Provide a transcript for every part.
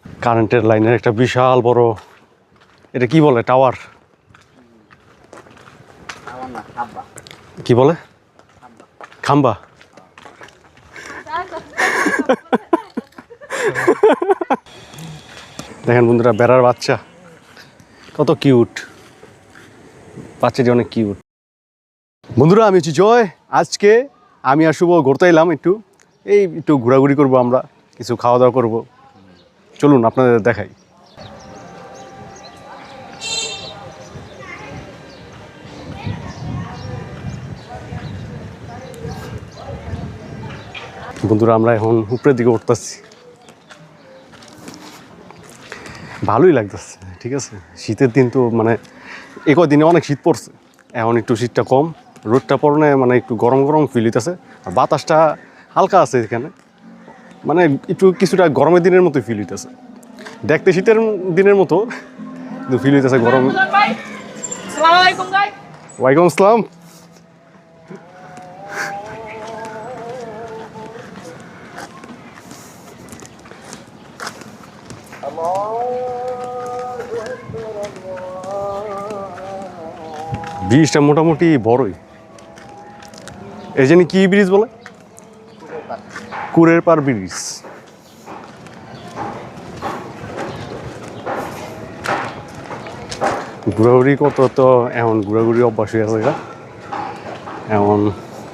কারেন্টের লাইনের একটা বিশাল বড়, এটা কি বলে, টাওয়ার? কি বলে? খাম্বা। দেখেন বন্ধুরা, বেড়ার বাচ্চা কত কিউট, বাচ্চাটি অনেক কিউট। বন্ধুরা আমি হচ্ছি জয়। আজকে আমি আর শুভ ঘুরতে এলাম, একটু ঘোরাঘুরি করবো, আমরা কিছু খাওয়া দাওয়া করবো। চলুন আপনাদের দেখাই। বন্ধুরা আমরা এখন উপরের দিকে উঠতেছি, ভালোই লাগতেছে। ঠিক আছে, শীতের দিন তো, মানে এই কদিনে অনেক শীত পড়ছে, এখন একটু শীতটা কম, রোদটা পড়নে মানে একটু গরম গরম ফিল হইতেছে, আর বাতাসটা হালকা আছে এখানে, মানে একটু কিছুটা গরমের দিনের মতো ফিল হইতেছে, দেখতে শীতের দিনের মতো কিন্তু ফিল হইতেছে গরম। ওয়ালাইকুম আসসালাম। ব্রিজটা মোটামুটি বড়ই। এই জানি কি ব্রিজ বলে? কুরের পার ব্রিজ। ঘোরাঘুরি কত তো এখন ঘোরাঘুরি অভ্যাস হয়ে আছে, এখন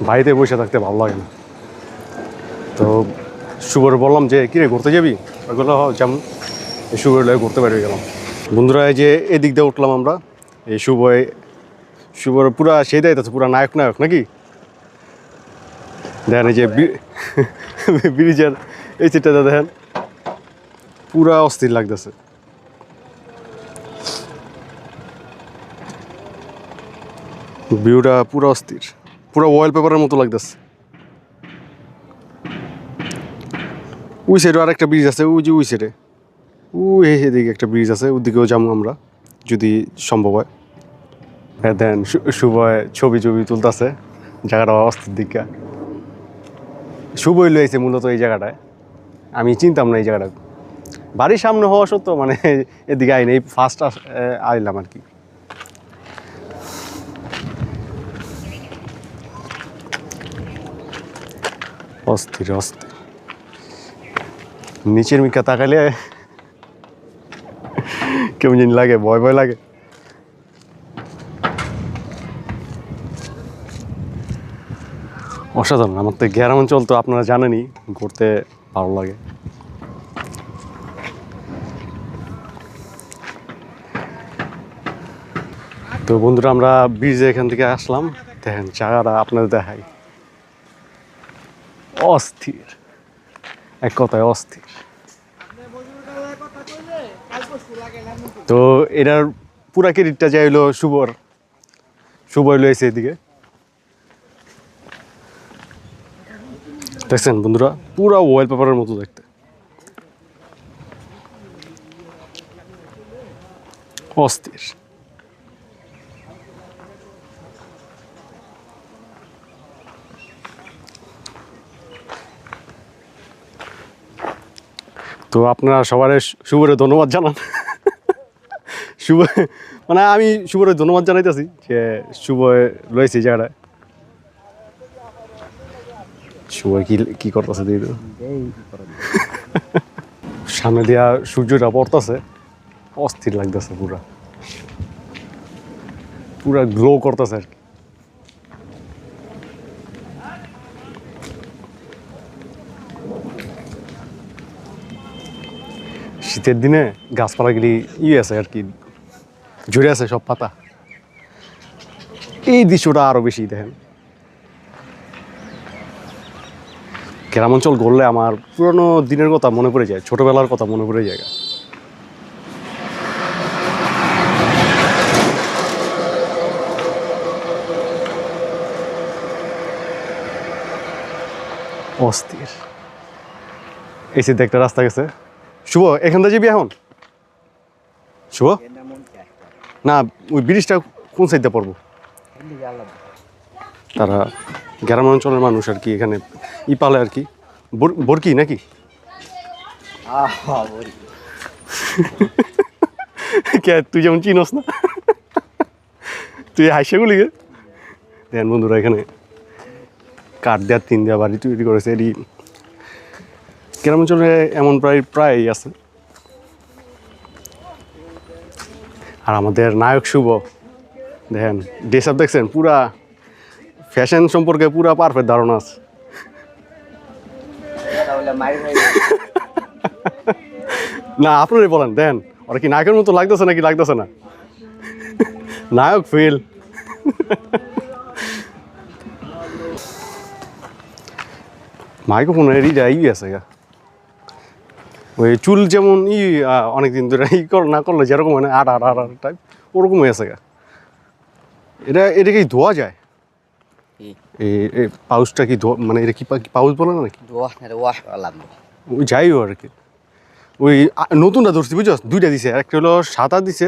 বাড়িতে বসে থাকতে ভালো লাগে না। তো শুভর বললাম যে কিরে ঘুরতে যাবি, ওইগুলো যেমন শুভর লাগে ঘুরতে বেরিয়ে গেলাম। বন্ধুরা এই যে এদিক দিয়ে উঠলাম আমরা, এই শুভর পুরা সেই দায়িত্ব, পুরা নায়ক নায়ক নাকি। দেখেন এই যে ব্রিজের এই চিটটা দেখেন, পুরা অস্থির লাগতেছে। ভিউটা পুরো অস্থির, পুরো ওয়াল পেপারের মতো লাগতেছে। ওই সাইডে আর একটা ব্রিজ আছে, ওই যে ওই সাইডে, ওই এদিকে একটা ব্রিজ আছে, ওদিকেও যাবো আমরা যদি সম্ভব হয়। হ্যাঁ দেন শুভয় ছবি তুলতেছে, জায়গাটা অস্থির দিকে। শুভই লইছে মূলত এই জায়গাটায়, আমি চিনতাম না এই জায়গাটা, বাড়ির সামনে হওয়া সত্ত্বেও মানে এদিকে আইনি, এই ফার্স্ট আইলাম আর কি। অস্থির অস্থির, নিচের মিকা তাকাইলে কেমন জানি লাগে, ভয় ভয় লাগে। অসাধারণ। আমার তো গ্রাম অঞ্চল তো আপনারা জানেনই, ঘুরতে ভালো লাগে। তো বন্ধুরা আমরা ব্রিজে এখান থেকে আসলাম, দেখেন জায়গাটা আপনাদের দেখাই, অস্থির, এক কথায় অস্থির। তো এটার পুরা ক্রেডিটটা যাই হলো শুভই লইছে এদিকে। দেখছেন বন্ধুরা, পুরা ওয়াল পেপারের মতো দেখতে, অস্থির। তো আপনারা সবার শুভরে ধন্যবাদ জানান। শুভ, মানে আমি শুভরে ধন্যবাদ জানাইতেছি যে শুভ রয়েছে এই জায়গাটায়। শুভ কি করতেছে দিয়ে সামনে দিয়া সূর্যটা পড়তেছে, অস্থির লাগতেছে, পুরা গ্লো করতেছে আর কি। শীতের দিনে গাছপালাগুলি আছে আর কি, ঝরে আছে সব পাতা। এই দৃশ্যটা আরো বেশি দেখেন। গ্রামাঞ্চল ঘুরলে আমার পুরনো দিনের কথা মনে পড়ে যায়, ছোটবেলার কথা মনে পড়ে যায়। অস্থির। এই সিদ্ধে একটা রাস্তা গেছে। শুভ এখান থেকে যাবি এখন? শুভ না, ওই ব্রিজটা কোন সাইডে পড়বো? তারা গ্রাম অঞ্চলের মানুষ আর কি, এখানে পালে আর কি, বরকি নাকি? কে তুই যেমন চিনস না, তুই হাসে গুলি গে। দেখেন বন্ধুরা এখানে কাঠ দেওয়ার 3 দেওয়া বাড়ি তৈরি করেছে। এটি গ্রামাঞ্চলে এমন প্রায়ই আছে। আর আমাদের নায়ক শুভ দেখেন ড্রেস আপ দেখছেন, পুরা ফ্যাশন সম্পর্কে পুরা পারফেক্ট ধারণা আছে। না আপনারই বলেন, দেন ওরা কি নায়কের মতো লাগতেছে নাকি লাগতেছে না? নায়ক ফেল। মাইক্রোফোন ই আছে গা, ওই চুল যেমন অনেকদিন ধরে না করলে যেরকম হয় না আট টাইপ, ওরকম হয়ে আছে গা। এটা কি ধোয়া যায়? এই পাউচটা কি মানে এটা কি পাউচ বলে না নাকি? ওই যাইও আর কি, ওই নতুনটা ধরছি বুঝছো, 2টা দিছে, একটা হলো সাদা দিছে,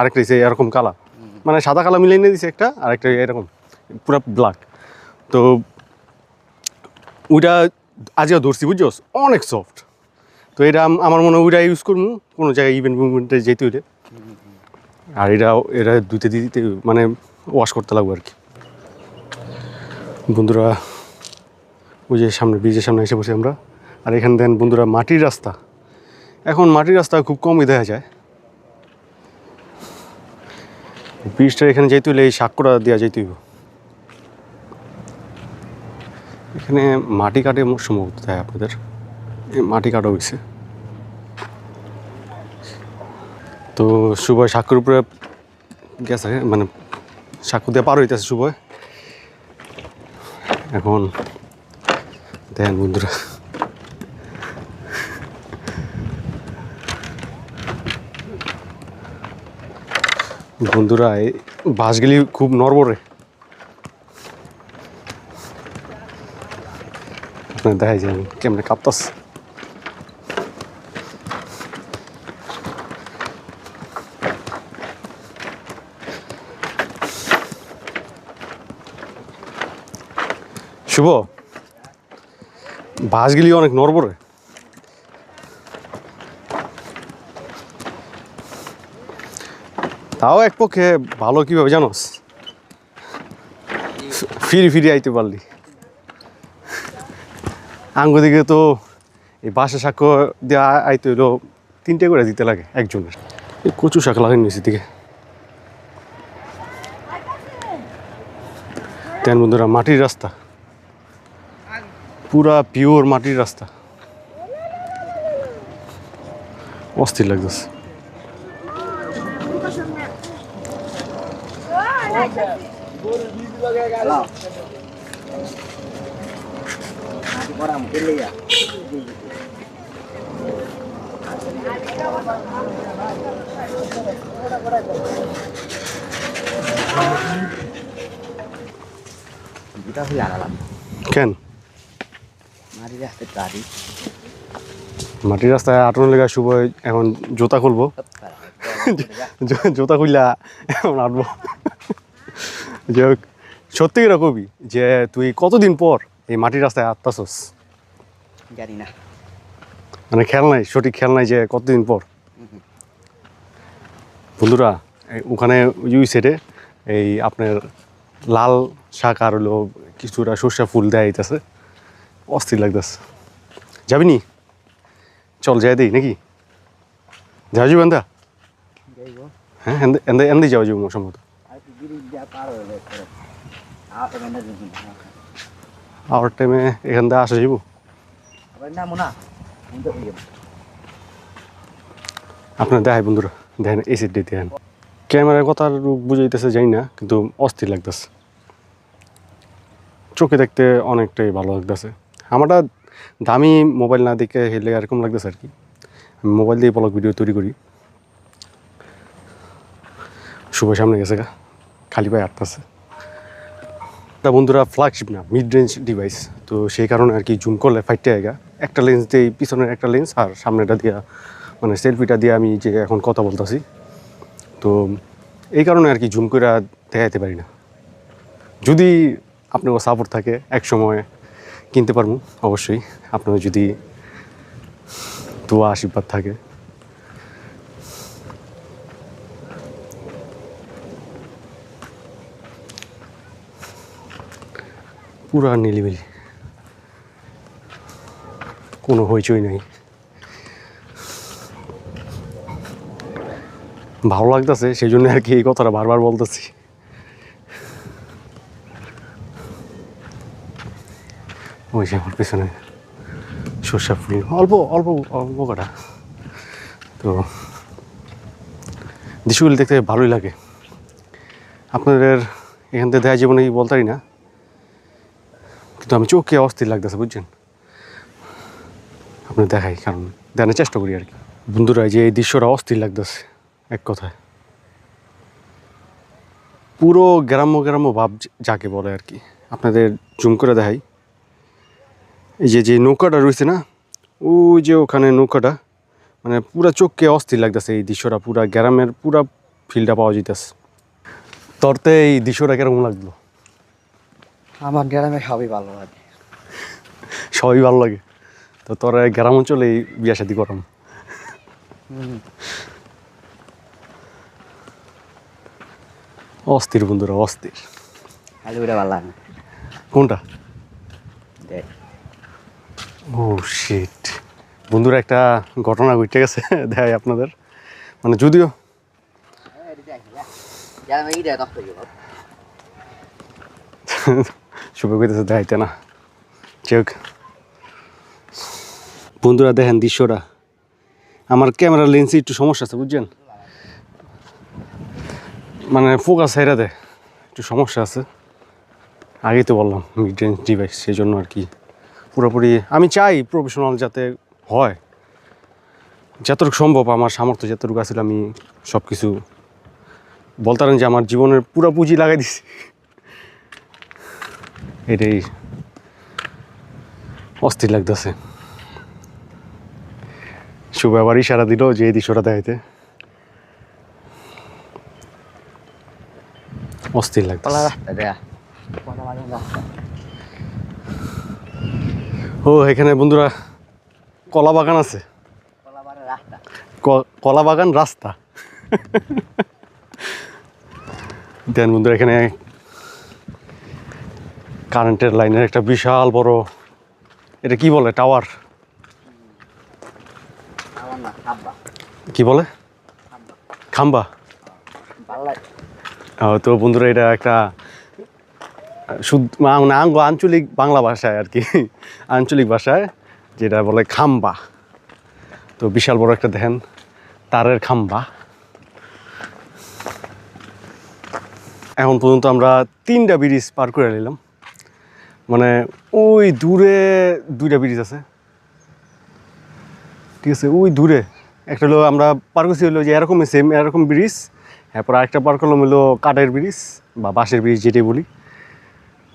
আরেকটা দিছে এরকম কালা, মানে সাদা কালা মিলিয়ে নিয়ে দিছে একটা, আরেকটা এরকম পুরো ব্ল্যাক। তো ওইটা আজকে ধরছি বুঝছো, অনেক সফট। তো এটা আমার মনে হয় ওইটা ইউজ করবো কোনো জায়গায় ইভেন্টে যেতে হইলে। আর এটা দুইতে দিতে মানে ওয়াশ করতে লাগবে আর কি। বন্ধুরা ওই যে সামনে ব্রিজের সামনে এসে বসে আমরা। আর এখানে দেন বন্ধুরা মাটির রাস্তা, এখন মাটির রাস্তা খুব কমই দেখা যায়। ব্রিজটা এখানে যেতে হলে এই সাক্ষ্যটা দেওয়া যেতে হইব। এখানে মাটি কাটে সম্ভবত দেয় আপনাদের, এই মাটি কাটা হয়েছে। তো সুবয় সাক্ষ্যর উপরে গেছে, মানে সাক্ষ্য দিয়ে পার হইতেছে সুবয়। এখন দেখেন বন্ধুরা এই বাসগুলি খুব নড়বড়ে, আপনার দেখাই যায় কেমনে কাঁপতাছে। শুভ বাসগুলি অনেক নড়বড়ে। তাও এক পক্ষে ভালো, কীভাবে জানোস, ফিরি আইতে পারলি। আঙ্গুদিকে তো এই বাসা সাক্ষ্য দিয়ে আইতে হইলো 3টে করে দিতে লাগে একজনের। এই কচু শাক লাগাই নিয়েছি দিকে। তেন বন্ধুরা মাটির রাস্তা, পুরা পিওর মাটির রাস্তা, অস্থির লাগতেছে। কেন মাটির রাস্তায় আটন লেগা শুভ এখন জুতা খুলবো, জুতা খুললা এখন আটবো। যে সত্যি কিনা কবি যে তুই কতদিন পর এই মাটির রাস্তায় আটতাছস? জানি না, মানে খেয়াল নাই, সঠিক খেয়াল নাই যে কতদিন পর। বন্ধুরা ওখানে ওই সাইডে এই আপনার লাল শাক আর হলো কিছুটা সর্ষা ফুল দেয়া হইতেছে, অস্থির লাগতেছে। যাবি নি? চল যাই দিই নাকি? যাওয়া যাবো এন্দা? হ্যাঁ এন্দাই যাওয়া যাবো সম্ভবত। আওয়ার টাইমে এখান থেকে আসা যাবো। আপনার দেখাই বন্ধুরা, দেখেন এই সাইড দিয়ে দেখেন। ক্যামেরার কথা বুঝাইতেছে জানি না, কিন্তু অস্থির লাগতেছে, চোখে দেখতে অনেকটাই ভালো লাগতেছে। আমারটা দামি মোবাইল না দেখে হেলে এরকম লাগতেছে আর কি। আমি মোবাইল দিয়ে ব্লগ ভিডিও তৈরি করি। শুভ সামনে গেছে গা, খালি পায়ে আটতেছে। তা বন্ধুরা ফ্ল্যাগশিপ না, মিড রেঞ্জ ডিভাইস, তো সেই কারণে আর কি জুম করলে ফাইটে আয়গা। একটা লেন্স দিয়ে পিছনের একটা লেন্স আর সামনেটা দিয়া মানে সেলফিটা দিয়ে আমি যে এখন কথা বলতেছি, তো এই কারণে আর কি জুম করে দেখাইতে পারি না। যদি আপনার সাপোর্ট থাকে এক সময় কিনতে পারবো অবশ্যই, আপনার যদি দোয়া আশীর্বাদ থাকে। পুরা নিলিবিলি, কোনো হইচই নাই। ভালো লাগতেছে, সেই জন্য আর কি এই কথাটা বারবার বলতেছি। ওই যে আমার পেছনে সর্ষা ফুল, অল্প অল্প অল্প কাটা। তো দৃশ্যগুলি দেখতে ভালোই লাগে। আপনাদের এখান থেকে দেখা জীবনে বলতে পারি না, কিন্তু আমি চোখে অস্থির লাগতেছে, বুঝছেন? আপনি দেখাই, কারণ দেখানোর চেষ্টা করি আর কি। বন্ধুরা, যে এই দৃশ্যটা অস্থির লাগতেছে এক কথায়। পুরো গ্রাম্য গ্রাম্য ভাব যাকে বলে আর কি। আপনাদের জুম করে দেখাই। এই যে নৌকাটা রয়েছে না, ওই যে ওখানে নৌকাটা, মানে পুরা চোখকে অস্থির লাগতেছে এই দৃশ্যটা। পুরা গ্রামের পুরা ফিলটা পাওয়া যেতেছে। তোরতে এই দৃশ্যটা কিরকম লাগলো? আমার গ্রামে সবই ভালো লাগে। সবই ভালো লাগে। তো তোরা গ্রাম অঞ্চলে বিয়া শাদি করাম। অস্থির বন্ধুরা, অস্থির। খালি ওটা ভালো লাগে। কোনটা? দেখ, ও শিট বন্ধুরা, একটা ঘটনা ঘটে গেছে দেখাই আপনাদের। মানে যদিও শুভ কইতেছে দেখাইতে না, চেক। বন্ধুরা দেখেন দৃশ্যটা। আমার ক্যামেরার লেন্সে একটু সমস্যা আছে, বুঝছেন? মানে ফোকাস হেরা দেয়, একটু সমস্যা আছে। আগেই তো বললাম মিড রেঞ্জ ডিভাইস, সেই জন্য আর কি পুরোপুরি আমি চাই প্রফেশনাল যাতে হয়। যতটুকু সম্ভব আমার সামর্থ্য যতটুকু আছিল, আমি সব কিছু বলতে পারেন যে আমার জীবনের পুরো পুঁজি লাগাই দিছি। এটাই অস্থির লাগতেছে। শুভ আবার ইশারা দিল যে এই দৃশ্যটা দেখাইতে। অস্থির লাগতেছে। ও এখানে বন্ধুরা কলা বাগান আছে, কলা বাগান রাস্তা। দেন বন্ধুরা এখানে কারেন্টের লাইনের একটা বিশাল বড়, এটা কি বলে, টাওয়ার? কি বলে? খাম্বা। তো বন্ধুরা এটা একটা শুদ্ধ মানে আঞ্চলিক বাংলা ভাষায় আর কি, আঞ্চলিক ভাষায় যেটা বলে খাম্বা। তো বিশাল বড় একটা দেখেন তারের খাম্বা। এখন পর্যন্ত আমরা 3টা ব্রিজ পার করে নিলাম। মানে ওই দূরে 2টা ব্রিজ আছে, ঠিক আছে? ওই দূরে একটা হলো আমরা পার করছি, হলো যে এরকম সেম এরকম ব্রিজ। এরপর আরেকটা পার করলাম হলো কাঠের ব্রিজ বা বাঁশের ব্রিজ যেটাই বলি।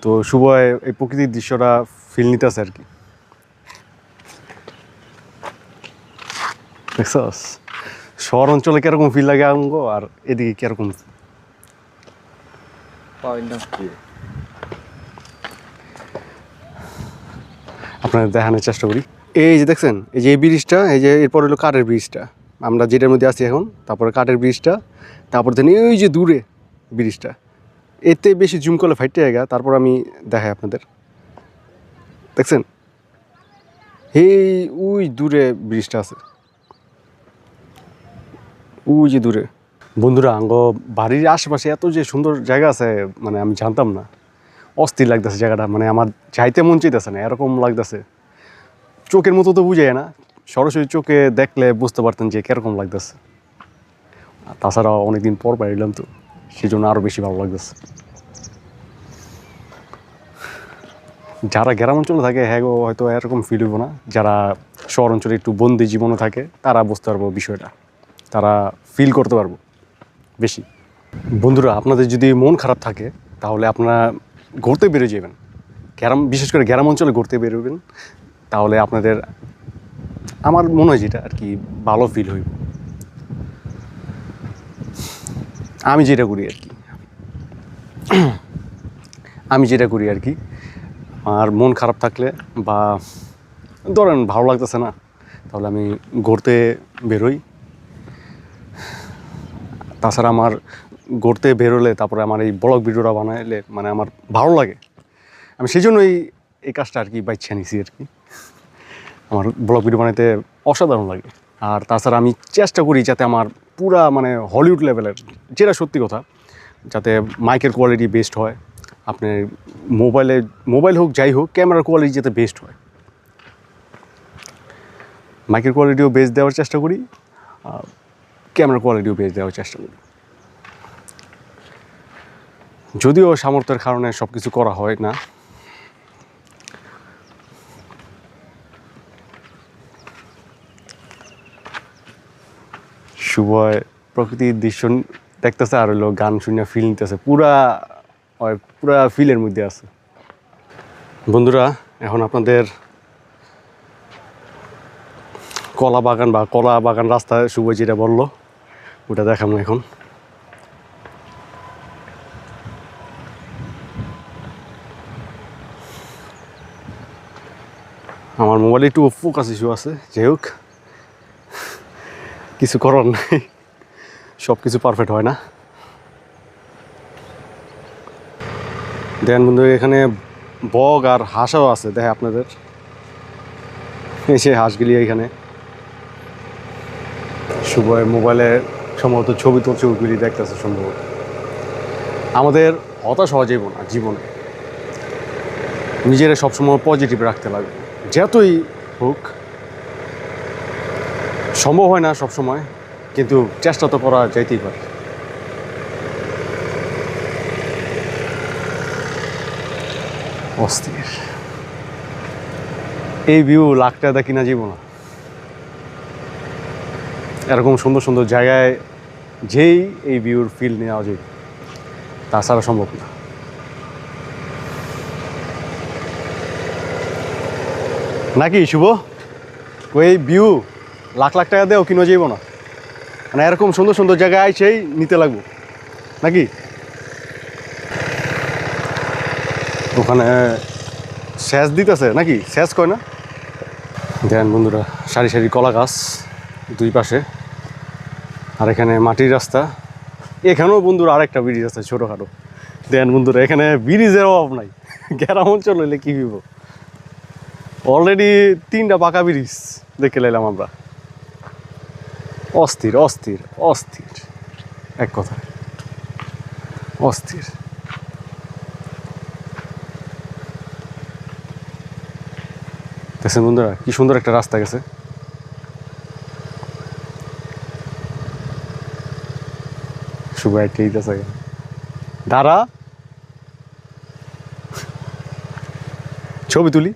তো শুভয় এই প্রকৃতির দৃশ্যটা ফিল নিতেছে আর কি। দেখছস শহর অঞ্চলে কিরকম ফিল লাগে আঙ্গ, আর এদিকে কিরকম। আপনাদের দেখানোর চেষ্টা করি। এই যে দেখছেন, এই যে এই ব্রিজটা, এই যে এরপর হলো কাঠের ব্রিজটা, আমরা যেটার মধ্যে আছি এখন। তারপরে কাঠের ব্রিজটা, তারপর দেন ওই যে দূরে ব্রিজটা। এতে বেশি জুম করলে ফাইটে জায়গা। তারপর আমি দেখাই আপনাদের, দেখছেন এই ওই দূরে ব্রিজটা আছে, ওই যে দূরে। বন্ধুরা আঙ্গ বাড়ির আশেপাশে এত যে সুন্দর জায়গা আছে, মানে আমি জানতাম না। অস্থির লাগতেছে জায়গাটা, মানে আমার যাইতে মন চাইতেছে না, এরকম লাগতেছে। চোখের মতো তো বুঝায় না, সরাসরি চোখে দেখলে বুঝতে পারতেন যে কীরকম লাগতেছে। আর তাছাড়াও অনেকদিন পর পাইলাম, তো সেই জন্য আরও বেশি ভালো লাগতেছে। যারা গ্রাম অঞ্চলে থাকে হ্যাঁ হয়তো এরকম ফিল হইব না, যারা শহর অঞ্চলে একটু বন্দি জীবনে থাকে তারা বুঝতে পারবো বিষয়টা, তারা ফিল করতে পারবো বেশি। বন্ধুরা, আপনাদের যদি মন খারাপ থাকে তাহলে আপনারা ঘুরতে বেরিয়ে যাবেন। বিশেষ করে গ্রাম অঞ্চলে ঘুরতে বেরোবেন, তাহলে আপনাদের আমার মনে হয় যেটা আর কি ভালো ফিল হইব। আমি যেটা করি আর কি, আর মন খারাপ থাকলে বা ধরেন ভালো লাগতেছে না, তাহলে আমি ঘুরতে বেরোই। তাছাড়া আমার ঘুরতে বেরোলে তারপরে আমার এই ব্লগ ভিডিওটা বানাইলে মানে আমার ভালো লাগে। আমি সেই জন্যই এই কাজটা আর কি বাইচ্ছে নিছি আর কি। আমার ব্লগ ভিডিও বানাইতে অসাধারণ লাগে। আর তাছাড়া আমি চেষ্টা করি যাতে আমার পুরা মানে হলিউড লেভেলের, যেটা সত্যি কথা, যাতে মাইকের কোয়ালিটি বেস্ট হয়, আপনার মোবাইল হোক যাই হোক, ক্যামেরার কোয়ালিটি যাতে বেস্ট হয়, মাইকের কোয়ালিটিও বেস্ট দেওয়ার চেষ্টা করি, ক্যামেরার কোয়ালিটিও বেস্ট দেওয়ার চেষ্টা করি। যদিও সামর্থ্যের কারণে সব কিছু করা হয় না। শুভয় প্রকৃতির দৃশ্য দেখতেছে আর হলো গান শুনে ফিল নিতেছে, পুরা ফিলের মধ্যে আছে। বন্ধুরা, এখন আপনাদের কলা বাগান রাস্তা শুভ যেটা বললো ওটা দেখাবো এখন। আমার মোবাইলে একটু ফোকাস ইস্যু আছে, যাই হোক কিছু করার নাই, সব কিছু পারফেক্ট হয় না। দেখেন বন্ধু, এখানে বগ আর হাঁসও আছে, দেখে আপনাদের সেই হাঁসগুলি এখানে শুভয় মোবাইলে সম্ভবত ছবি তুলছে, ওইগুলি দেখতেছে সম্ভবত। আমাদের হতাশ হওয়া যাবে না জীবনে, নিজেরা সবসময় পজিটিভ রাখতে লাগবে। যতই হোক, সম্ভব হয় না সবসময়, কিন্তু চেষ্টা তো করা যাইতেই পারে। অস্থির এই ভিউ, লাখ টাকা কিনা যাব না। এরকম সুন্দর সুন্দর জায়গায় যেই এই ভিউর ফিল নেওয়া যায়, তাছাড়া সম্ভব না। নাকি শুভ, ওই ভিউ লাখ টাকা দেও কিনা যাইব না, মানে এরকম সুন্দর সুন্দর জায়গায় আইসেই নিতে লাগবো নাকি? ওখানে সেচ দিতেছে নাকি, সেচ কয় না? দেন বন্ধুরা, সারি সারি কলা গাছ দুই পাশে, আর এখানে মাটির রাস্তা। এখানেও বন্ধুরা আরেকটা ব্রিজ আছে ছোটোখাটো। দেন বন্ধুরা, এখানে ব্রিজের অভাব নাই, গ্রাম অঞ্চল হইলে কী হইব, অলরেডি 3টা পাকা ব্রিজ দেখে লাইলাম আমরা। অস্থির অস্থির অস্থির, এক কথা অস্থির। দেখছেন বন্ধুরা, কি সুন্দর একটা রাস্তা গেছে। শুভ একটা আছে, দাঁড়া ছবি তুলি।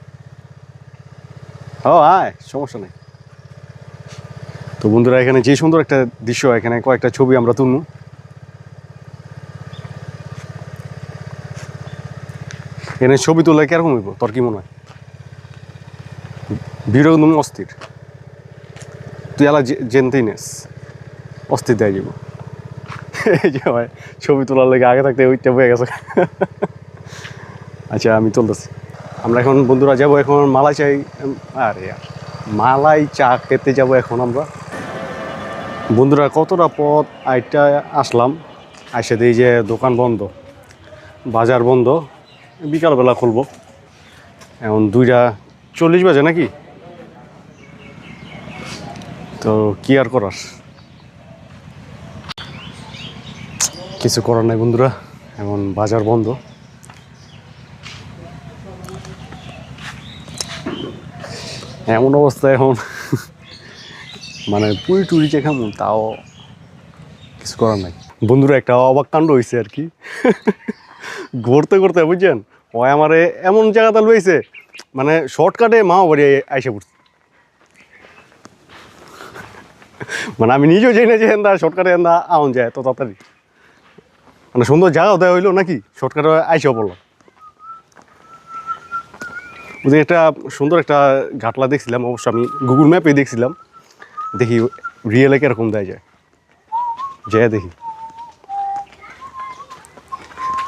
ও আয়, সমস্যা নেই। তো বন্ধুরা, এখানে যে সুন্দর একটা দৃশ্য, এখানে কয়েকটা ছবি আমরা তুলবো। এখানে ছবি তুললে কিরকম হইব তোর কি মনে হয়? ভিডিও তুমি অস্থির, তুই এলা জেনতেই নেস, অস্থির দেয় যাব। এই যে ভাই, ছবি তোলার লেগে আগে থাকতে ওইটা বয়ে গেছে। আচ্ছা, আমি তুলতেছি। আমরা এখন বন্ধুরা যাবো এখন মালাই চা খেতে যাব এখন আমরা। বন্ধুরা, কতটা পথ আইটা আসলাম, আইসে দিই যে দোকান বন্ধ, বাজার বন্ধ, বিকালবেলা খুলবো। এখন 2:40 বাজে নাকি, তো কি আর করার, কিছু করার নাই বন্ধুরা, এখন বাজার বন্ধ। এমন অবস্থা এখন, মানে পুরি টুরি যে খামু তাও কিছু করার নাই। বন্ধুরা, একটা অবাক কাণ্ড হয়েছে আর কি, ঘুরতে ঘুরতে বুঝছেন, ও আমারে এমন জায়গাটা লইছে, মানে শর্টকাটে মাও বাড়ি আইসা পড়ছে। মানে আমি নিজেও জানি না যে এন্দা শর্টকাটে এন্দা আউন যায় তো তাড়াতাড়ি, মানে সুন্দর জায়গাও দেওয়া হইলো নাকি, শর্টকাটে আইসাও পড়লাম। বুঝলি, একটা সুন্দর একটা ঘাটলা দেখছিলাম, অবশ্য আমি গুগল ম্যাপে দেখছিলাম, দেখি রিয়েলে কিরকম দেয় যায়, দেখি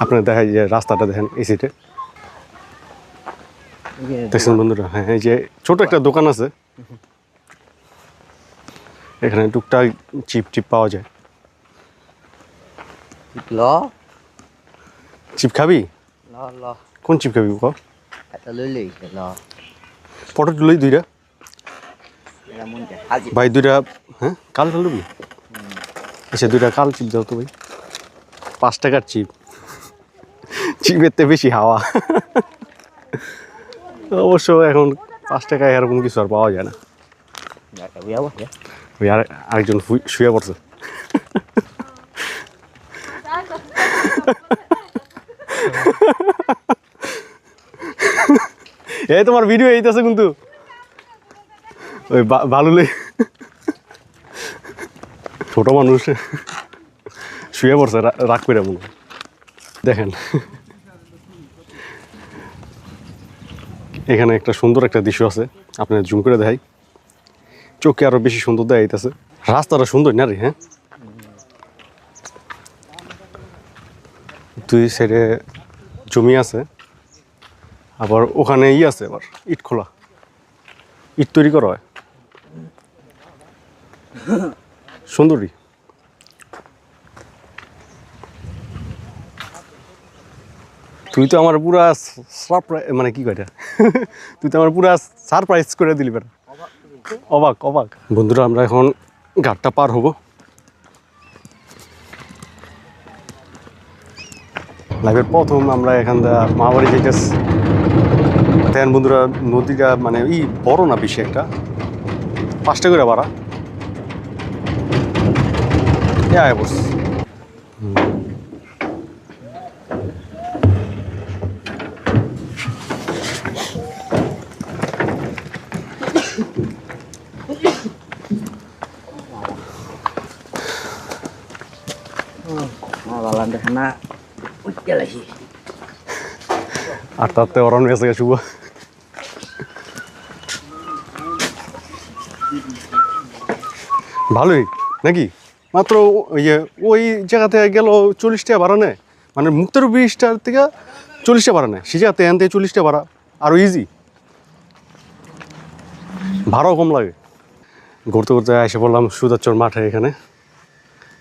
আপনার দেখা যায় রাস্তাটা দেখেন এই সাইডে দেখছেন বন্ধুরা। হ্যাঁ, এই যে ছোট একটা দোকান আছে, এখানে টুকটাক চিপ পাওয়া যায়। চিপ খাবি? কোন চিপ খাবি ক একটা লইলেই ল পটেটো লই দুইটা এটা মন চায় হাজি ভাই দুইটা হ্যাঁ কাল লবি আচ্ছা দুইটা কাল চিপ দাও তো ভাই 5 টাকার চিপ চিপের তে বেশি হাওয়া অবশ্য এখন 5 টাকায় এরকম কিছু আর পাওয়া যায় না একটা বিয়াবো ওই আরেকজন শুয়ে পড়ছে এই তোমার ভিডিও এইতেছে কিন্তু ওই ভালুলে ছোট মানুষ শুয়ে পড়ছে রাগ করে মনে হয়। দেখেন এখানে একটা সুন্দর একটা দৃশ্য আছে আপনার জুম করে দেখাই চোখে আরো বেশি সুন্দর দেয় যাইতেছে রাস্তাটা সুন্দর না রে হ্যাঁ দুই সাইডে জমি আছে আবার ওখানে আছে আবার ইট খোলা ইট তৈরি করা হয় সুন্দরী তুই তো আমার পুরা মানে কি কয়টা তুই তো আমার পুরা সারপ্রাইজ করে দিলি বেটা অবাক অবাক বন্ধুরা আমরা এখন ঘাটটা পার হব লাইফের প্রথম আমরা এখান থেকে মামাবাড়ি যেতেছি দেখেন বন্ধুরা নদীটা মানে বড় না বেশি একটা 5 টাকা করে ভাড়া আয় বস বালান দেখে না উঠতে লাগি আটটা আটটা ওরান গেছে শুভ ভালোই নাকি মাত্র ওই জায়গাতে গেল 40 টাকা ভাড়া নেয় মানে মুক্তের 20 টাকার থেকে 40 টাকা ভাড়া নেয় সে জায়গাতে এন থেকে 40 টাকা ভাড়া আরও ইজি ভাড়াও কম লাগে ঘুরতে ঘুরতে এসে বললাম সুদাচর মাঠে এখানে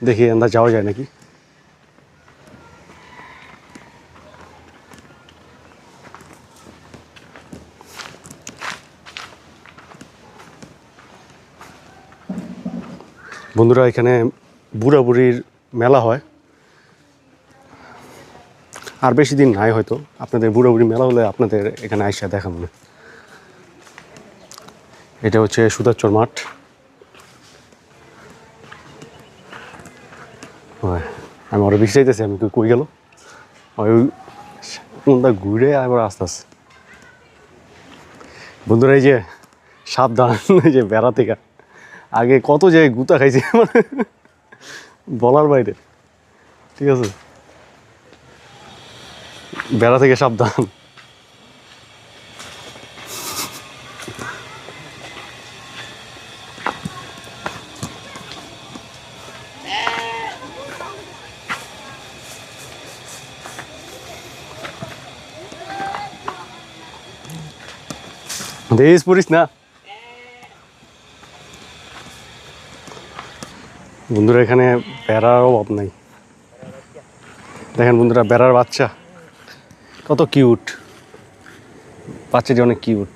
দেখি এন্দা যাওয়া যায় নাকি বন্ধুরা এখানে বুড়া বুড়ির মেলা হয় আর বেশি দিন নাই হয়তো আপনাদের বুড়া বুড়ি মেলা হলে আপনাদের এখানে আইসা দেখা মনে এটা হচ্ছে সুদাচর মাঠ আমি আরো বেশি চাইতেছি আমি কই গেল ওই কোনটা ঘুরে আবার আস্তে আস্তে বন্ধুরা এই যে সাবধান এই যে বেড়া থেকে আগে কত জায়গায় গুতা খাইছে মানে বলার বাইরে ঠিক আছে বেড়া থেকে সাবধান দেশ পড়িস না বন্ধুরা এখানে বেড়ার অভাব নাই দেখেন বন্ধুরা বেড়ার বাচ্চা কত কিউট বাচ্চাটি অনেক কিউট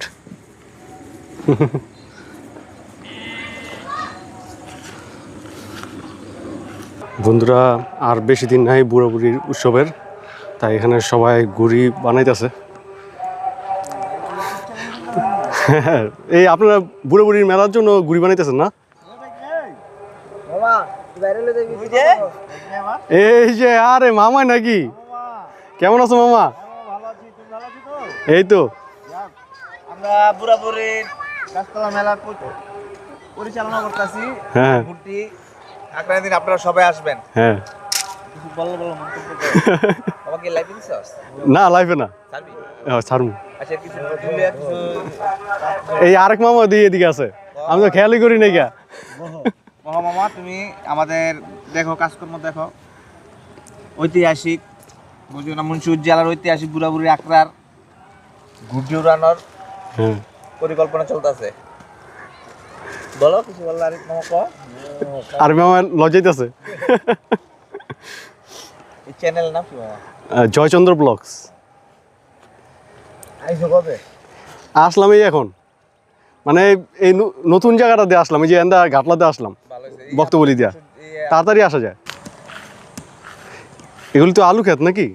বন্ধুরা আর বেশি দিন নাই বুড়া বুড়ির উৎসবের তাই এখানে সবাই গুড়ি বানাইতেছে এই আপনারা বুড়া বুড়ির মেলার জন্য গুড়ি বানাইতেছেন না এই যে আরে মামাই নাকি কেমন আছো মামা এই তো আমরা বুড়া বুড়ির গাছতলা মেলা পরিচালনা করতেছি হ্যাঁ মূর্তি আগামী দিন আপনারা সবাই আসবেন হ্যাঁ কিছু বলো মন্তব্য করো আমাকে লাইভ দিছস না লাইফে না ছাড়বি ছাড়মু আচ্ছা কিছু জুলিয়া কিছু এই আরেক মামা দিয়ে এদিকে আছে আমি তো খেয়ালই করি নাই গা মামা তুমি আমাদের দেখো কাজকর্ম দেখো ঐতিহাসিক বুঝুন মুন্সিগঞ্জ জেলার ঐতিহাসিক বুড়া বুড়ি আকড়ার ঘুরতে উড়ানোর হ্যাঁ পরিকল্পনা চলতেছে বলো কিছু বললো আরেক মামা কো আর মামা লজাইতেছে এই চ্যানেল নাম কি মামা জয়চন্দ্র ব্লগস আইসো কবে? আসলাম এই এখন, মানে এই নতুন জায়গাটাতে আসলাম, এই যে এন্দা ঘাটলাতে আসলাম বক্তবলি দিয়া, তাড়াতাড়ি আসা যায়। এগুলি তো আলু ক্ষেত নাকি?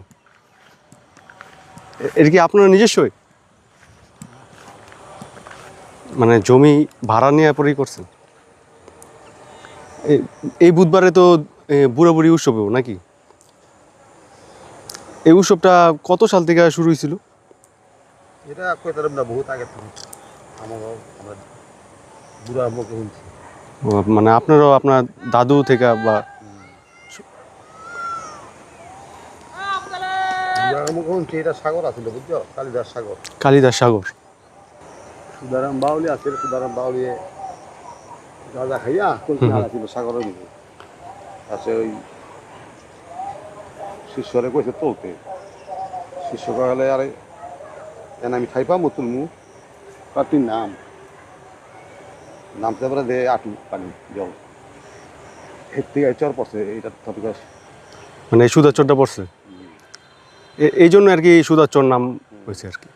এটা কি আপনার নিজস্বই, মানে জমি ভাড়া নিয়ে পরেই করছেন? এই বুধবারে তো বুড়া বুড়ি উৎসব হবো নাকি? এই উৎসবটা কত সাল থেকে শুরু হয়েছিল? এটা কইতে না বহুত আগে থেকে আমরা বুড়া মুখে শুনছি। মানে আপনারও আপনার দাদু থেকে বা বুড়া মুখে শুনছি, এটা সাগর আছিল বুঝছো, কালিদাস সাগর। কালিদাস সাগর। সুদারাম বাউলি আছে, সুদারাম বাউলি রাজা খাইয়া কলকাতা ছিল সাগরের মুখে। আছে ওই শিষ্যরে কইছে তোলতে, শিষ্য কলে আরে এন আমি খাইপা মতুল মু কাটির নামতে পারে দে আটু পানি জল হেঁটে চর পড়ছে এইটা টপিক। মানে সুদাচরটা পড়ছে, এই জন্য আর কি সুদাচর নাম হয়েছে আর কি।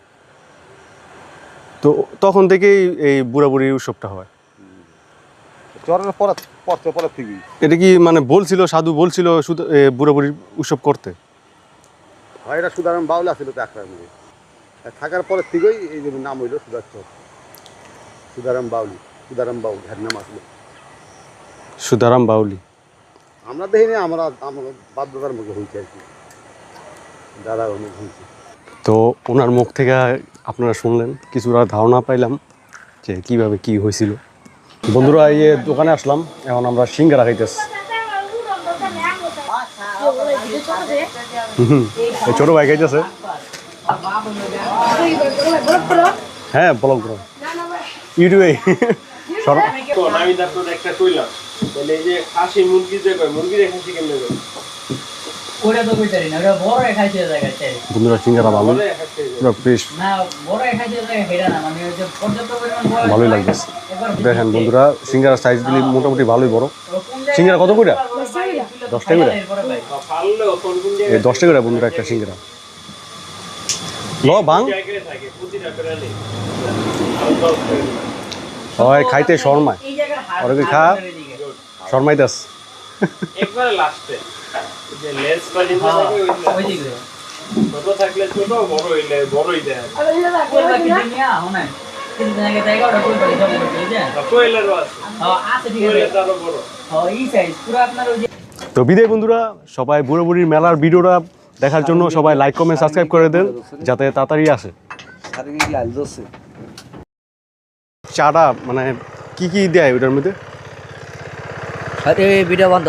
তো তখন থেকেই এই বুড়া বুড়ির উৎসবটা হয়। চরের পরে পড়ছে পরে থেকেই। এটা কি মানে বলছিল, সাধু বলছিল বুড়া বুড়ির উৎসব করতে? হয় এটা সুদারাম বাউলি আছিল তো একটার মধ্যে, থাকার পরের থেকেই এই যে নাম হইল সুদাচর, সুদারাম বাউলি, সুদারাম বাউল হ্যার নাম আসলো। সুদারাম বাউলি। আমরা দেখিনি, আমরা আমার বাধ্যতার মুখে হয়েছে আর কি, দাদার মুখে হয়েছে। তো ওনার মুখ থেকে আপনারা শুনলেন, কিছুটা ধারণা পাইলাম যে কিভাবে কি হয়েছিল। বন্ধুরা, এই দোকানে আসলাম, এখন আমরা সিঙ্গারা খাইতেছি। এই ছোট ভাই খাইতেছে। হ্যাঁ ব্লগ করো ইউটিউবে। বন্ধুরা সিঙ্গারা ভালো, পুরো ফ্রেশ, ভালোই লাগতেছে। দেখেন বন্ধুরা, সিঙ্গারা সাইজ দিলে মোটামুটি ভালোই বড়। সিঙ্গারা কত করে? 10 টাকা করে। এই 10 টাকা করে বন্ধুরা একটা সিঙ্গারা। ল বাং হয় খাইতে শর্মায়, ওরকে খা শর্মাইতাস। একবারে লাস্টে যে লেস বাজি না থাকে ওইদিকে ছোট থাকলে ছোট, বড় হইলে বড়ই দেয়। কোন বাকি নিয়া হনাই তিন দিন আগে তাইগা ওটা কোন বাকি সব করতে যায়। কোয়েলেরও আছে। হ্যাঁ আছে, ঠিক আছে। কোয়েলেরও বড়। হ্যাঁ এই সাইজ পুরো আপনার ওই যে। তো বিদায় বন্ধুরা, সবাই বুড়ো বুড়ির মেলার ভিডিওটা দেখার জন্য সবাই লাইক কমেন্ট সাবস্ক্রাইব করে দেন যাতে তাড়াতাড়ি আসে। চাটা মানে কি কি দেয় ওটার মধ্যে? ভিডিও বন্ধ।